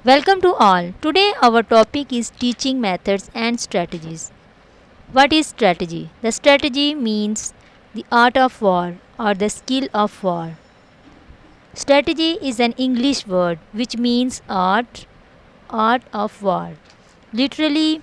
Welcome to all. Today our topic is teaching methods and strategies. What is strategy? The strategy means the art of war or the skill of war. Strategy is an English word which means art of war. Literally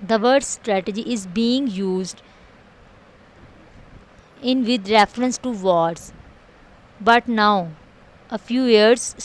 The word strategy is being used in with reference to wars. But now, a few years,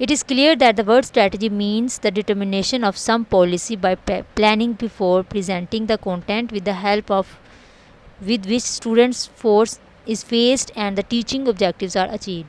It is clear that the word strategy means the determination of some policy by planning before presenting the content with the help of with which students force is faced and the teaching objectives are achieved.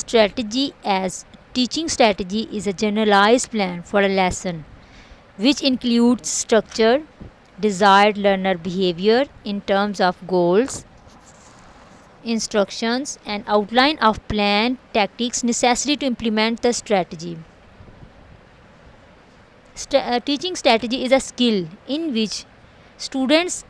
strategy as teaching strategy is a generalized plan for a lesson which includes structure, desired learner behavior in terms of goals, instructions, and outline of plan tactics necessary to implement the strategy. Teaching strategy is a skill in which students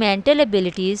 mental abilities,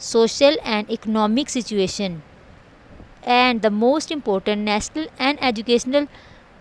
social and economic situation, and the most important national and educational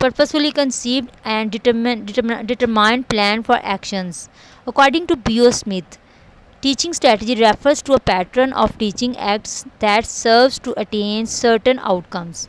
purposefully conceived and determined plan for actions. According to B.O. Smith, teaching strategy refers to a pattern of teaching acts that serves to attain certain outcomes.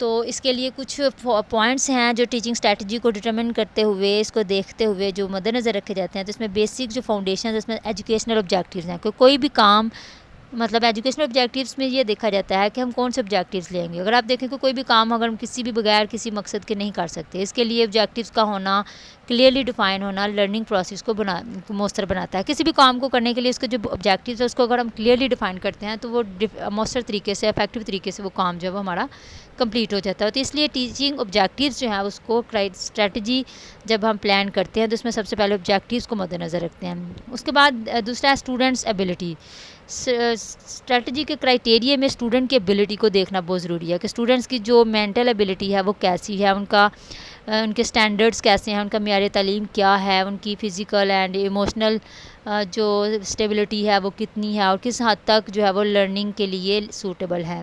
تو اس کے لیے کچھ points ہیں جو teaching strategy کو determine کرتے ہوئے، اس کو دیکھتے ہوئے جو مد نظر رکھے جاتے ہیں. تو اس میں بیسک جو فاؤنڈیشن، اس میں ایجوکیشنل آبجیکٹیوز ہیں. کوئی بھی کام، مطلب ایجوکیشنل آبجیکٹیوز میں یہ دیکھا جاتا ہے کہ ہم کون سے آبجیکٹیوز لیں گے. اگر آپ دیکھیں کہ کوئی بھی کام اگر ہم کسی بھی بغیر کسی مقصد کے نہیں کر سکتے، اس کے لیے آبجیکٹیوز کا ہونا، کلیئرلی ڈیفائن ہونا لرننگ پروسیس کو مؤثر بناتا ہے. کسی بھی کام کو کرنے کے لیے اس کے جو آبجیکٹیوز ہے اس کو اگر ہم کلیئرلی ڈیفائن کرتے ہیں تو وہ مؤثر طریقے سے، افیکٹو طریقے سے وہ کام جو ہے وہ ہمارا کمپلیٹ ہو جاتا ہے. تو اس لیے ٹیچنگ آبجیکٹیوز جو ہیں اس کو اسٹریٹجی جب ہم پلان کرتے ہیں تو اس میں سب سے پہلے آبجیکٹیوز کو مد نظر رکھتے ہیں. اس کے بعد دوسرا ہے اسٹوڈنٹس ایبلٹی. اسٹریٹجی کے کرائٹیریے میں اسٹوڈنٹ کی ایبلٹی کو دیکھنا بہت ضروری ہے کہ اسٹوڈنٹس کی جو مینٹل ایبلٹی ہے وہ کیسی ہے، ان کے اسٹینڈرڈس کیسے ہیں، ان کا معیار تعلیم کیا ہے، ان کی فزیکل اینڈ ایموشنل جو اسٹیبلٹی ہے وہ کتنی ہے، اور کس حد تک جو ہے وہ لرننگ کے لیے سوٹیبل ہے.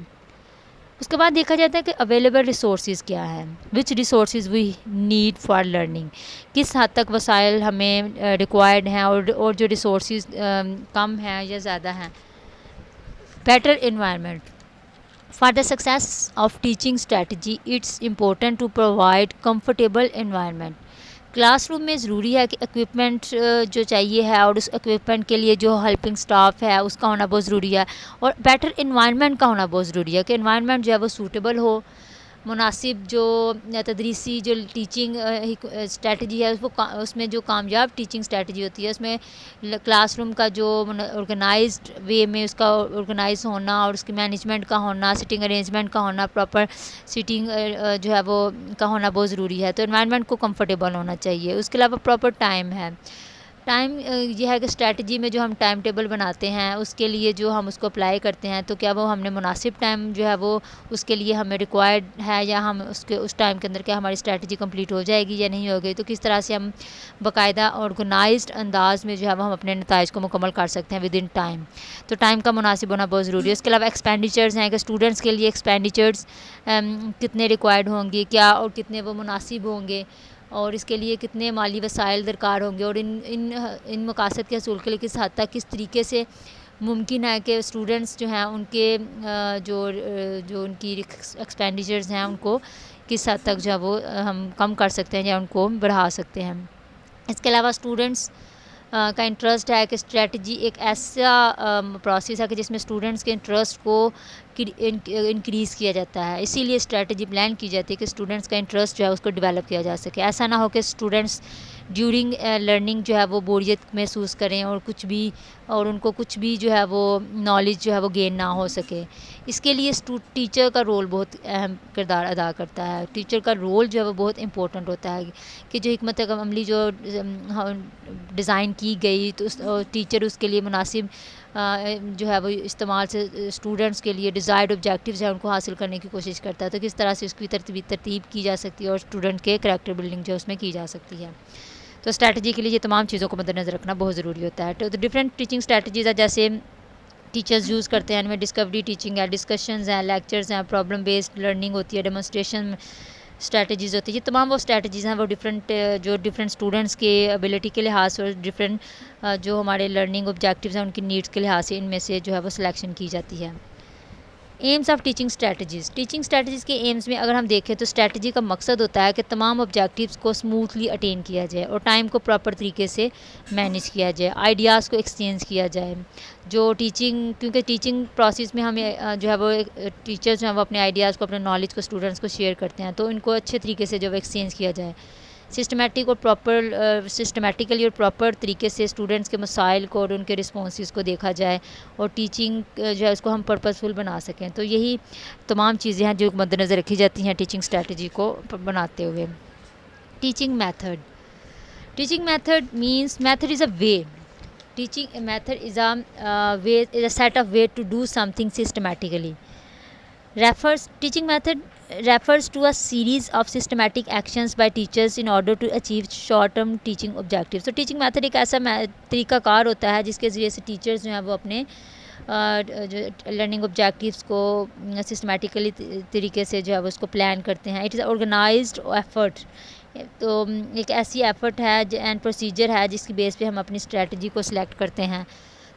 اس کے بعد دیکھا جاتا ہے کہ اویلیبل ریسورسز کیا ہے، which resources we need for learning. کس حد تک وسائل ہمیں ریکوائرڈ ہیں اور جو ریسورسز کم ہیں یا زیادہ ہیں. Better environment. For the success of teaching strategy, it's important to provide comfortable environment. Class room میں ضروری ہے کہ اکوپمنٹ جو چاہیے ہے اور اس اکوپمنٹ کے لیے جو ہیلپنگ سٹاف ہے اس کا ہونا بہت ضروری ہے، اور بیٹر انوائرمنٹ کا ہونا بہت ضروری ہے کہ انوائرمنٹ جو ہے وہ سوٹیبل ہو. مناسب جو تدریسی جو ٹیچنگ اسٹریٹجی ہے اس میں جو کامیاب ٹیچنگ اسٹریٹجی ہوتی ہے اس میں کلاس روم کا جو آرگنائزڈ وے میں اس کا آرگنائز ہونا اور اس کی مینجمنٹ کا ہونا، سٹنگ ارینجمنٹ کا ہونا، پراپر سٹنگ جو ہے وہ کا ہونا بہت ضروری ہے. تو انوائرمنٹ کو کمفرٹیبل ہونا چاہیے. اس کے علاوہ پراپر ٹائم ہے. ٹائم یہ ہے کہ اسٹریٹجی میں جو ہم ٹائم ٹیبل بناتے ہیں اس کے لیے جو ہم اس کو اپلائی کرتے ہیں تو کیا وہ ہم نے مناسب ٹائم جو ہے وہ اس کے لیے ہمیں ریکوائرڈ ہے، یا ہم اس ٹائم کے اندر کیا ہماری اسٹریٹجی کمپلیٹ ہو جائے گی یا نہیں ہو گئی. تو کس طرح سے ہم باقاعدہ آرگنائزڈ انداز میں جو ہے وہ ہم اپنے نتائج کو مکمل کر سکتے ہیں ود ان ٹائم. تو ٹائم کا مناسب ہونا بہت ضروری ہے. اس کے علاوہ ایکسپینڈیچرز ہیں کہ اسٹوڈنٹس کے لیے ایکسپینڈیچرز کتنے ریکوائرڈ ہوں گے، کیا اور کتنے وہ مناسب ہوں گے، اور اس کے لیے کتنے مالی وسائل درکار ہوں گے، اور ان مقاصد کے حصول کے لیے کس حد تک کس طریقے سے ممکن ہے کہ اسٹوڈنٹس جو ہیں ان کے جو ان کی ایکسپینڈیچرز ہیں ان کو کس حد تک جو ہے وہ ہم کم کر سکتے ہیں یا ان کو بڑھا سکتے ہیں. اس کے علاوہ اسٹوڈنٹس کا انٹرسٹ ہے کہ اسٹریٹجی ایک ایسا پروسیس ہے کہ جس میں اسٹوڈنٹس کے انٹرسٹ کو انکریز کیا جاتا ہے. اسی لیے اسٹریٹجی پلان کی جاتی ہے کہ اسٹوڈنٹس کا انٹرسٹ جو ہے اس کو ڈیولپ کیا جا سکے. ایسا نہ ہو کہ اسٹوڈنٹس ڈیورنگ لرننگ جو ہے وہ بوریت محسوس کریں اور ان کو کچھ بھی جو ہے وہ نالج جو ہے وہ گین نہ ہو سکے. اس کے لیے ٹیچر کا رول بہت اہم کردار ادا کرتا ہے. ٹیچر کا رول جو ہے وہ بہت امپورٹنٹ ہوتا ہے کہ جو حکمت عملی جو ڈیزائن کی گئی تو ٹیچر اس کے لیے مناسب جو ہے وہ استعمال سے اسٹوڈنٹس کے لیے ڈیزائرڈ آبجیکٹیوز ہیں ان کو حاصل کرنے کی کوشش کرتا ہے. تو کس طرح سے اس کی ترتیب کی جا سکتی ہے اور اسٹوڈنٹ کے کریکٹر بلڈنگ جو ہے اس میں کی جا سکتی ہے. تو اسٹریٹجی کے لیے یہ تمام چیزوں کو مد نظر رکھنا بہت ضروری ہوتا ہے. تو ڈفرینٹ ٹیچنگ اسٹریٹجیز ہیں جیسے ٹیچرز یوز کرتے ہیں، ان میں ڈسکوری ٹیچنگ ہے، ڈسکشنز ہیں، لیکچرز ہیں، پرابلم بیسڈ لرننگ ہوتی ہے، ڈیمونسٹریشن اسٹریٹجیز ہوتی ہے. یہ تمام وہ اسٹریٹجیز ہیں وہ ڈفرینٹ اسٹوڈنٹس کے ایبلٹی کے لحاظ سے اور ڈفرینٹ جو ہمارے لرننگ آبجیکٹیوز ہیں ان کی نیڈس کے لحاظ سے ان میں سے جو ہے وہ سلیکشن کی جاتی ہے. Aims of teaching strategies. Teaching strategies کے ایمز میں اگر ہم دیکھیں تو اسٹریٹجی کا مقصد ہوتا ہے کہ تمام آبجیکٹیوز کو اسموتھلی اٹین کیا جائے اور ٹائم کو پراپر طریقے سے مینیج کیا جائے، آئیڈیاز کو ایکسچینج کیا جائے. کیونکہ ٹیچنگ پروسیس میں ہمیں جو ہے وہ ٹیچرز جو ہیں وہ اپنے آئیڈیاز کو، اپنے نالج کو اسٹوڈنٹس کو شیئر کرتے ہیں، تو ان کو اچھے طریقے سے جو ایکسچینج کیا جائے. سسٹمیٹیکلی اور پراپر طریقے سے اسٹوڈنٹس کے مسائل کو اور ان کے رسپانسز کو دیکھا جائے اور ٹیچنگ جو ہے اس کو ہم پرپزفل بنا سکیں. تو یہی تمام چیزیں ہیں جو مد نظر رکھی جاتی ہیں ٹیچنگ اسٹریٹجی کو بناتے ہوئے. Teaching method. Teaching method means method is a way. Teaching a method is a set of way to do something systematically. Teaching method refers to a series of systematic actions by teachers in order to achieve short-term teaching objectives. So teaching method ایک ایسا طریقہ کار ہوتا ہے جس کے ذریعے سے teachers جو ہیں وہ اپنے جو لرننگ آبجیکٹیوز کو سسٹمیٹیکلی طریقے سے جو ہے وہ اس کو پلان کرتے ہیں. It is organized effort. تو ایک ایسی ایفرٹ ہے اینڈ پروسیجر ہے جس کی بیس پہ ہم اپنی اسٹریٹجی کو سلیکٹ کرتے ہیں.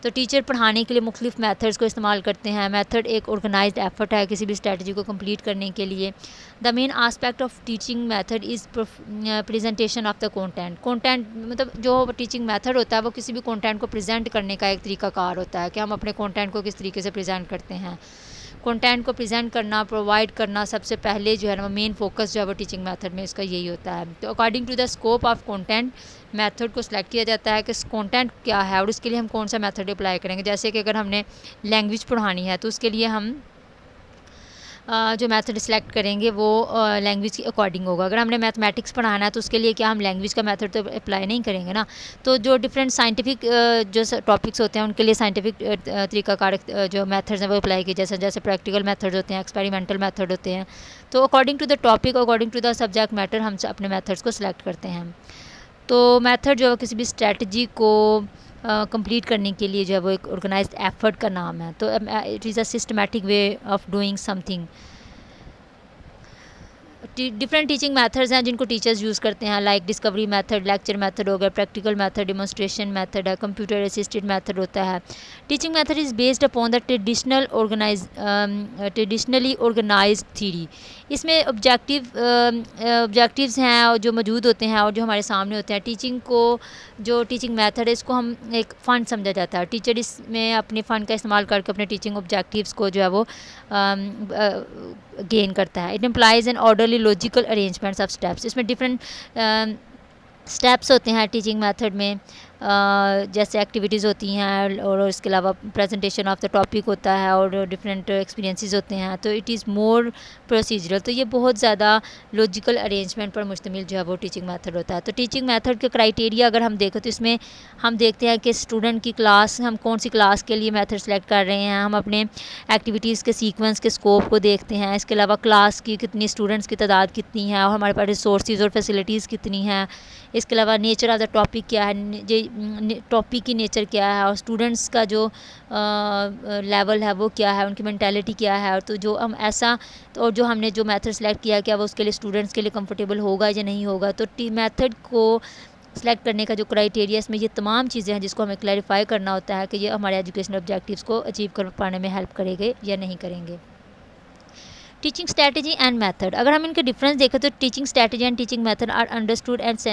تو ٹیچر پڑھانے کے لیے مختلف میتھڈس کو استعمال کرتے ہیں. میتھڈ ایک آرگنائزڈ ایفرٹ ہے کسی بھی اسٹریٹجی کو کمپلیٹ کرنے کے لیے. The main aspect of teaching method is presentation of the content مطلب جو ٹیچنگ میتھڈ ہوتا ہے وہ کسی بھی کانٹینٹ کو پریزنٹ کرنے کا ایک طریقہ کار ہوتا ہے کہ ہم اپنے کانٹینٹ کو کس طریقے سے پریزنٹ کرتے ہیں. کانٹینٹ کو پریزنٹ کرنا, پرووائڈ کرنا سب سے پہلے جو ہے نا مین فوکس جو ہے وہ ٹیچنگ میتھڈ میں اس کا یہی ہوتا ہے. تو according to the scope of content method کو سلیکٹ کیا جاتا ہے کہ کانٹینٹ کیا ہے اور اس کے لیے ہم کون سا میتھڈ اپلائی کریں گے. جیسے کہ اگر ہم نے لینگویج پڑھانی ہے تو اس کے لیے ہم جو میتھڈ سلیکٹ کریں گے وہ لینگویج کے اکارڈنگ ہوگا. اگر ہم نے میتھمیٹکس پڑھانا ہے تو اس کے لیے کیا ہم لینگویج کا میتھڈ تو اپلائی نہیں کریں گے نا. تو جو ڈفرینٹ سائنٹیفک جو ٹاپکس ہوتے ہیں ان کے لیے سائنٹیفک طریقہ کار جو میتھڈز ہیں وہ اپلائی کیے جیسے پریکٹیکل میتھڈ ہوتے ہیں, ایکسپیریمنٹل میتھڈ ہوتے ہیں. تو according to the topic, according to the subject matter ہم اپنے میتھڈس کو سلیکٹ کرتے ہیں. تو میتھڈ جو ہے کسی بھی اسٹریٹجی کو کمپلیٹ کرنے کے لیے جو ہے وہ ایک آرگنائزڈ ایفرٹ کا نام ہے. تو it is a systematic way of doing something. Different teaching methods ہیں جن کو ٹیچرز یوز کرتے ہیں, like discovery method, lecture method ہو گیا, پریکٹیکل میتھڈ, ڈیمونسٹریشن میتھڈ ہے, کمپیوٹر اسسٹڈ میتھڈ ہوتا ہے. Teaching method is based upon the traditionally organised theory. اس میں آبجیکٹیوز ہیں اور جو موجود ہوتے ہیں اور جو ہمارے سامنے ہوتے ہیں. ٹیچنگ کو جو ٹیچنگ میتھڈ ہے اس کو ہم ایک فن سمجھا جاتا ہے. ٹیچر اس میں اپنے فن کا استعمال کر کے اپنے ٹیچنگ آبجیکٹیوز کو جو ہے وہ گین کرتا ہے. It employs an orderly logical arrangements of steps. اس میں ڈفرینٹ اسٹیپس ہوتے ہیں ٹیچنگ میتھڈ میں, جیسے ایکٹیویٹیز ہوتی ہیں اور اس کے علاوہ پریزنٹیشن آف دا ٹاپک ہوتا ہے اور ڈفرینٹ ایکسپیرینسز ہوتے ہیں. تو اٹ از مور پروسیجرل. تو یہ بہت زیادہ لاجیکل ارینجمنٹ پر مشتمل جو ہے وہ ٹیچنگ میتھڈ ہوتا ہے. تو ٹیچنگ میتھڈ کے کرائٹیریا اگر ہم دیکھیں تو اس میں ہم دیکھتے ہیں کہ اسٹوڈنٹ کی کلاس, ہم کون سی کلاس کے لیے میتھڈ سلیکٹ کر رہے ہیں. ہم اپنے ایکٹیویٹیز کے سیکوینس کے اسکوپ کو دیکھتے ہیں. اس کے علاوہ کلاس کی کتنی اسٹوڈنٹس کی تعداد کتنی ہے اور ہمارے پاس ریسورسز اور فیسلٹیز کتنی ہیں. اس کے علاوہ نیچر آف دا ٹاپک کیا ہے, ٹاپک کی نیچر کیا ہے اور اسٹوڈنٹس کا جو لیول ہے وہ کیا ہے, ان کی مینٹیلٹی کیا ہے. اور تو جو ہم ایسا اور جو ہم نے جو میتھڈ سلیکٹ کیا کیا وہ اس کے لیے اسٹوڈنٹس کے لیے کمفرٹیبل ہوگا یا نہیں ہوگا. تو میتھڈ کو سلیکٹ کرنے کا جو کرائٹیریا اس میں یہ تمام چیزیں ہیں جس کو ہمیں کلیریفائی کرنا ہوتا ہے کہ یہ ہمارے ایجوکیشنل آبجیکٹیوز کو اچیو کر پانے میں ہیلپ کرے گے یا نہیں کریں گے. ٹیچنگ اسٹریٹجی اینڈ میتھڈ, اگر ہم ان کے ڈفرینس دیکھیں تو teaching strategy and teaching method are understood and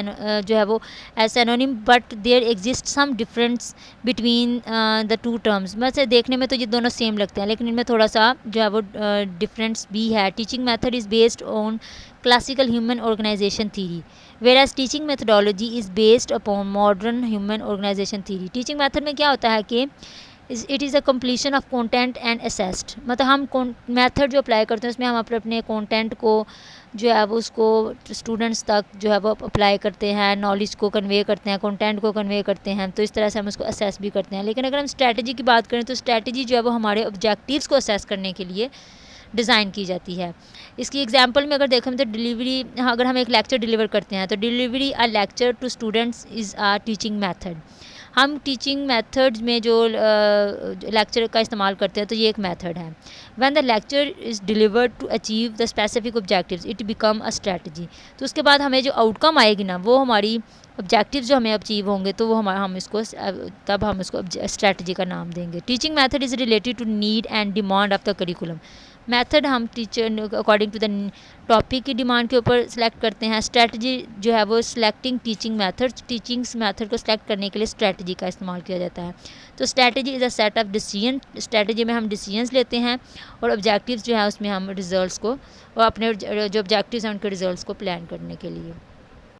جو ہے وہ as synonym, but there exist some difference between the two terms. ویسے دیکھنے میں تو یہ دونوں سیم لگتے ہیں لیکن ان میں تھوڑا سا جو ہے وہ ڈفرینس بھی ہے. Teaching method is based on classical human organization theory, whereas teaching methodology is based upon modern human organization theory. Teaching method میں کیا ہوتا ہے کہ it is a completion of content and assessed. مطلب ہم میتھڈ جو اپلائی کرتے ہیں اس میں ہم اپنے کانٹینٹ کو جو ہے وہ اس کو اسٹوڈنٹس تک جو ہے وہ اپلائی کرتے ہیں, نالج کو کنوے کرتے ہیں, کانٹینٹ کو کنوے کرتے ہیں. تو اس طرح سے ہم اس کو اسیس بھی کرتے ہیں. لیکن اگر ہم اسٹریٹجی کی بات کریں تو اسٹریٹجی جو ہے وہ ہمارے آبجیکٹیوز کو اسیس کرنے کے لیے ڈیزائن کی جاتی ہے. اس کی ایگزامپل میں اگر دیکھیں تو ڈلیوری, اگر ہم ایک لیکچر ڈلیور کرتے ہیں تو delivery a lecture to students is a teaching method. ہم ٹیچنگ میتھڈ میں جو لیکچر کا استعمال کرتے ہیں تو یہ ایک میتھڈ ہے. When the lecture is delivered to achieve the specific objectives it become a strategy. تو اس کے بعد ہمیں جو آؤٹ کم آئے گی نا وہ ہماری آبجیکٹیوز جو ہمیں اچیو ہوں گے تو وہ ہم اس کو تب ہم اس کو اسٹریٹجی کا نام دیں گے. Teaching method is related to need and demand of the curriculum. Method ہم teacher according to the topic کی ڈیمانڈ کے اوپر سلیکٹ کرتے ہیں. اسٹریٹجی جو ہے وہ selecting teaching method, teachings method کو سلیکٹ کرنے کے لیے اسٹریٹجی کا استعمال کیا جاتا ہے. تو strategy is a set of decision. Strategy میں ہم ڈیسیژنس لیتے ہیں اور آبجیکٹیوز جو ہیں اس میں ہم ریزلٹس کو اور اپنے جو آبجیکٹیوز ہیں ان کے ریزلٹس کو پلان کرنے کے لیے.